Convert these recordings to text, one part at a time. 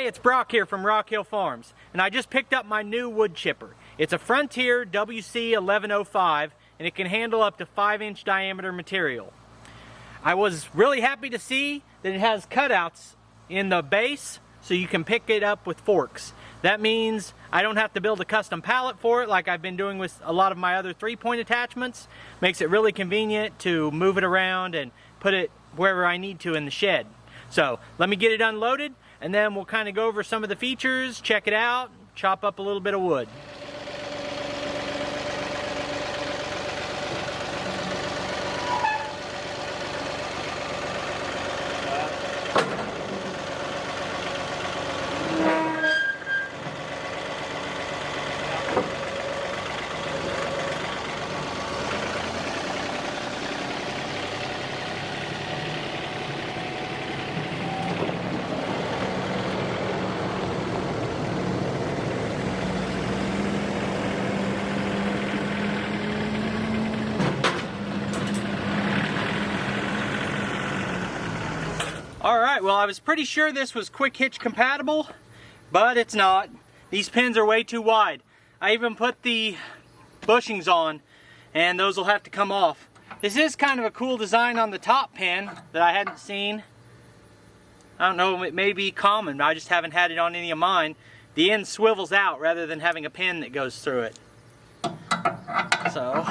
it's Brock here from Rock Hill Farms, and I just picked up my new wood chipper. It's a Frontier WC1105, and it can handle up to 5-inch diameter material. I was really happy to see that it has cutouts in the base so you can pick it up with forks. That means I don't have to build a custom pallet for it like I've been doing with a lot of my other 3-point attachments. Makes it really convenient to move it around and put it wherever I need to in the shed. So let me get it unloaded, and then we'll kind of go over some of the features, check it out, chop up a little bit of wood. Alright, well I was pretty sure this was quick hitch compatible, but it's not. These pins are way too wide. I even put the bushings on, and those will have to come off. This is kind of a cool design on the top pin that I hadn't seen. I don't know, it may be common, but I just haven't had it on any of mine. The end swivels out rather than having a pin that goes through it. So,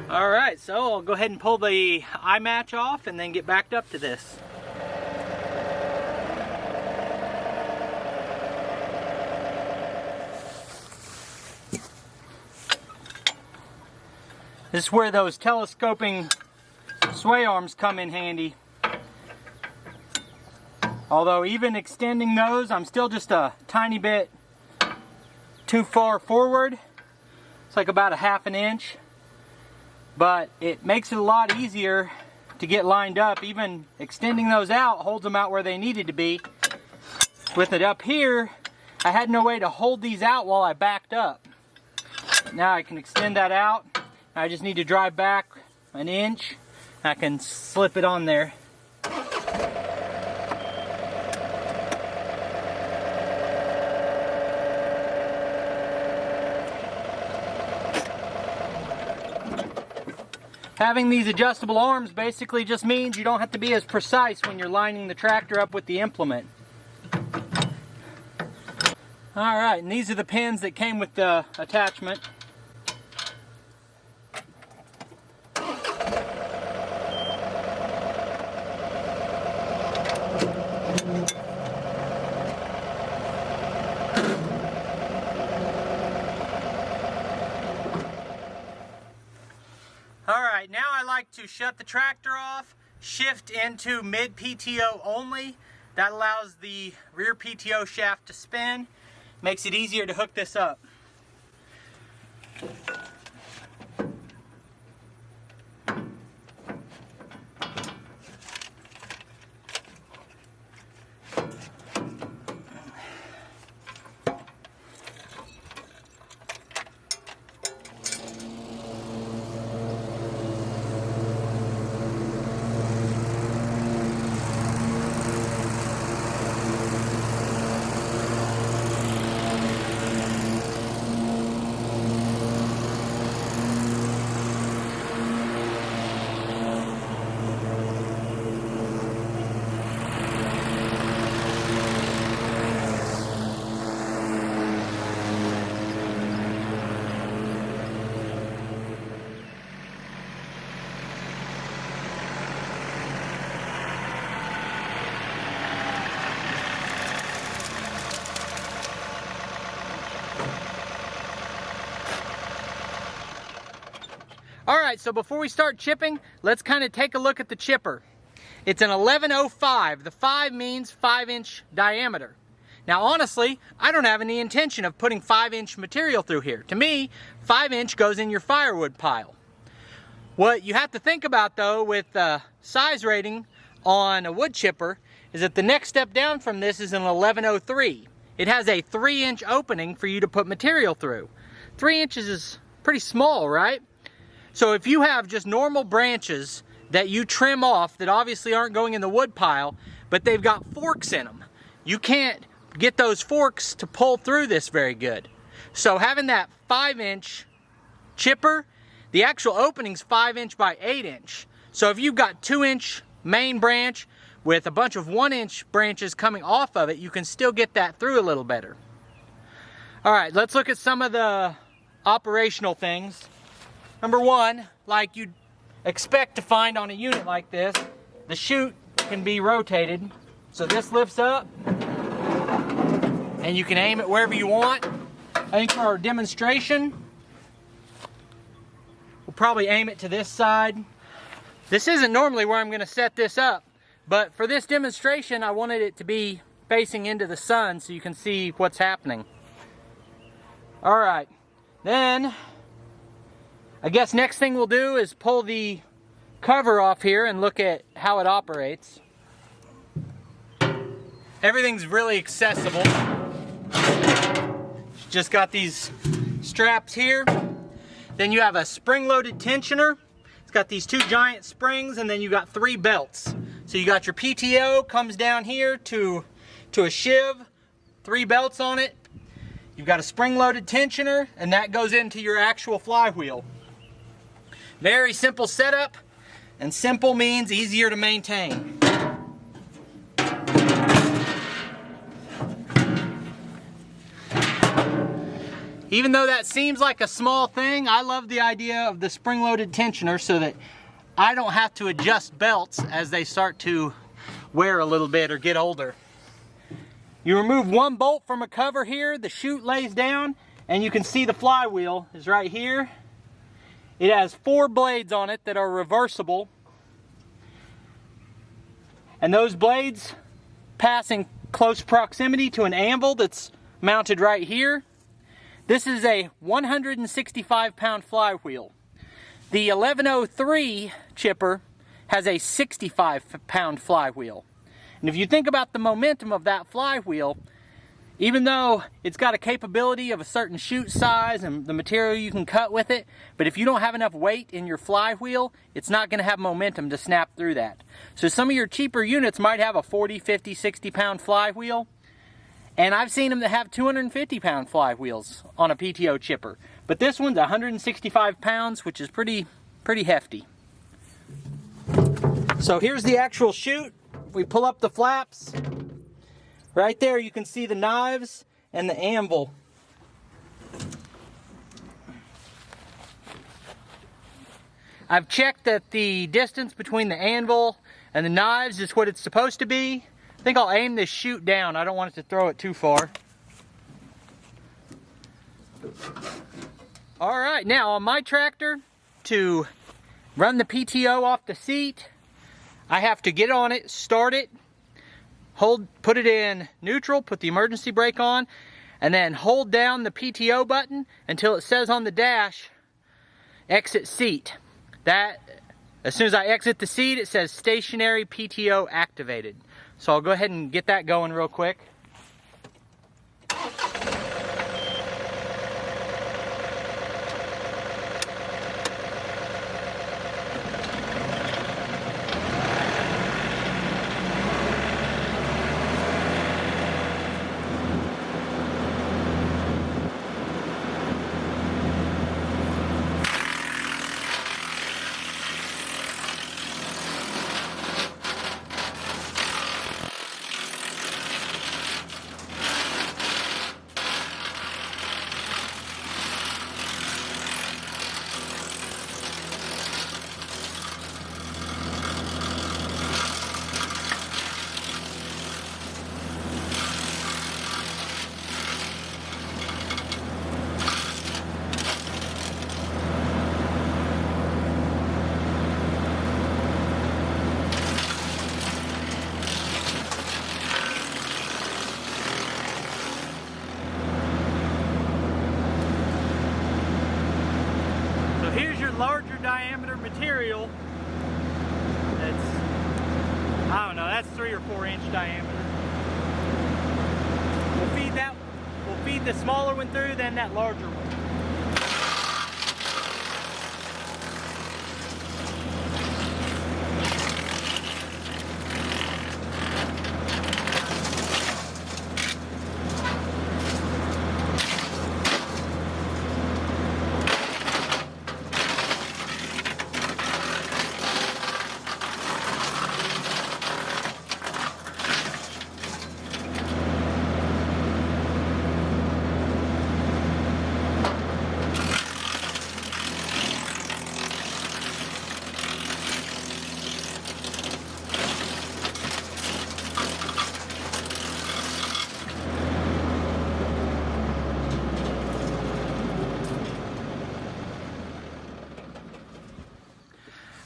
alright, so I'll go ahead and pull the eye match off and then get backed up to this. This is where those telescoping sway arms come in handy. Although even extending those, I'm still just a tiny bit too far forward. It's like about a ½ inch. But it makes it a lot easier to get lined up. Even extending those out holds them out where they needed to be. With it up here, I had no way to hold these out while I backed up. Now I can extend that out. I just need to drive back an inch. I can slip it on there. Having these adjustable arms basically just means you don't have to be as precise when you're lining the tractor up with the implement. Alright, and these are the pins that came with the attachment. Alright, now I like to shut the tractor off, shift into mid PTO only. That allows the rear PTO shaft to spin, makes it easier to hook this up. Alright, so before we start chipping, let's kind of take a look at the chipper. It's an 1105. The 5 means 5-inch diameter. Now honestly, I don't have any intention of putting 5-inch material through here. To me, 5-inch goes in your firewood pile. What you have to think about though with the size rating on a wood chipper is that the next step down from this is an 1103. It has a 3-inch opening for you to put material through. 3 inches is pretty small, right? So if you have just normal branches that you trim off that obviously aren't going in the wood pile, but they've got forks in them, you can't get those forks to pull through this very good. So having that 5-inch chipper, the actual opening's 5-inch by 8-inch. So if you've got 2-inch main branch with a bunch of 1-inch branches coming off of it, you can still get that through a little better. All right, let's look at some of the operational things. Number one, like you'd expect to find on a unit like this, the chute can be rotated. So this lifts up and you can aim it wherever you want. I think for our demonstration, we'll probably aim it to this side. This isn't normally where I'm going to set this up, but for this demonstration, I wanted it to be facing into the sun so you can see what's happening. All right, then I guess next thing we'll do is pull the cover off here and look at how it operates. Everything's really accessible. Just got these straps here. Then you have a spring-loaded tensioner. It's got these 2 giant springs, and then you got 3 belts. So you got your PTO comes down here to a sheave, 3 belts on it. You've got a spring-loaded tensioner, and that goes into your actual flywheel. Very simple setup, and simple means easier to maintain. Even though that seems like a small thing, I love the idea of the spring-loaded tensioner so that I don't have to adjust belts as they start to wear a little bit or get older. You remove 1 bolt from a cover here, the chute lays down, and you can see the flywheel is right here. It has 4 blades on it that are reversible. And those blades pass in close proximity to an anvil that's mounted right here. This is a 165-pound flywheel. The 1103 chipper has a 65-pound flywheel. And if you think about the momentum of that flywheel, even though it's got a capability of a certain chute size and the material you can cut with it, but if you don't have enough weight in your flywheel, it's not going to have momentum to snap through that. So some of your cheaper units might have a 40, 50, 60-pound flywheel. And I've seen them that have 250-pound flywheels on a PTO chipper. But this one's 165 pounds, which is pretty hefty. So here's the actual chute. We pull up the flaps. Right there you can see the knives and the anvil. I've checked that the distance between the anvil and the knives is what it's supposed to be. I think I'll aim this chute down. I don't want it to throw it too far. All right, now on my tractor, to run the PTO off the seat, I have to get on it, start it, put it in neutral, put the emergency brake on, and then hold down the PTO button until it says on the dash, exit seat. As soon as I exit the seat, it says stationary PTO activated. So I'll go ahead and get that going real quick. Larger diameter material that's, I don't know, that's 3 or 4 inch diameter. We'll feed the smaller one through, then that larger one.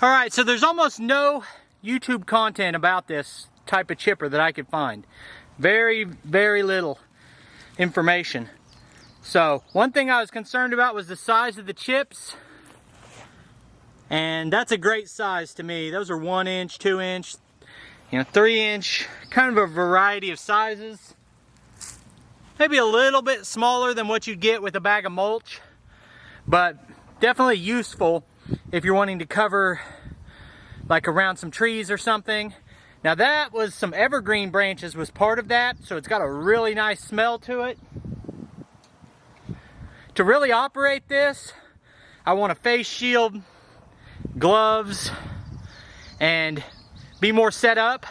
Alright, so there's almost no YouTube content about this type of chipper that I could find. Very, very little information. So, one thing I was concerned about was the size of the chips. And that's a great size to me. Those are 1 inch, 2 inch, 3 inch, kind of a variety of sizes. Maybe a little bit smaller than what you'd get with a bag of mulch, but definitely useful if you're wanting to cover like around some trees or something. Now that was some evergreen branches was part of that, so it's got a really nice smell to it. To really operate this, I want a face shield, gloves, and be more set up.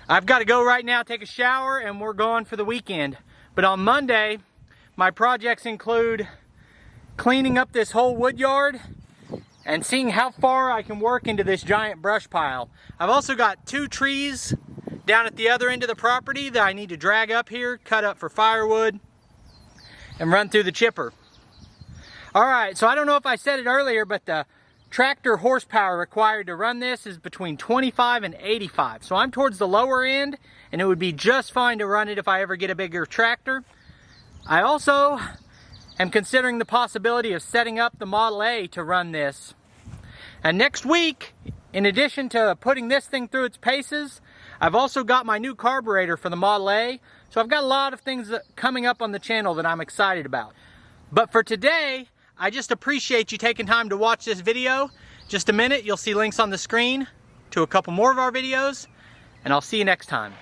I've got to go right now, take a shower, and we're gone for the weekend. But on Monday, my projects include cleaning up this whole wood yard and seeing how far I can work into this giant brush pile. I've also got 2 trees down at the other end of the property that I need to drag up here, cut up for firewood, and run through the chipper. Alright, so I don't know if I said it earlier, but the tractor horsepower required to run this is between 25 and 85. So I'm towards the lower end, and it would be just fine to run it if I ever get a bigger tractor. I also am considering the possibility of setting up the Model A to run this. And next week, in addition to putting this thing through its paces, I've also got my new carburetor for the Model A. So I've got a lot of things coming up on the channel that I'm excited about. But for today, I just appreciate you taking time to watch this video. Just a minute, you'll see links on the screen to a couple more of our videos, and I'll see you next time.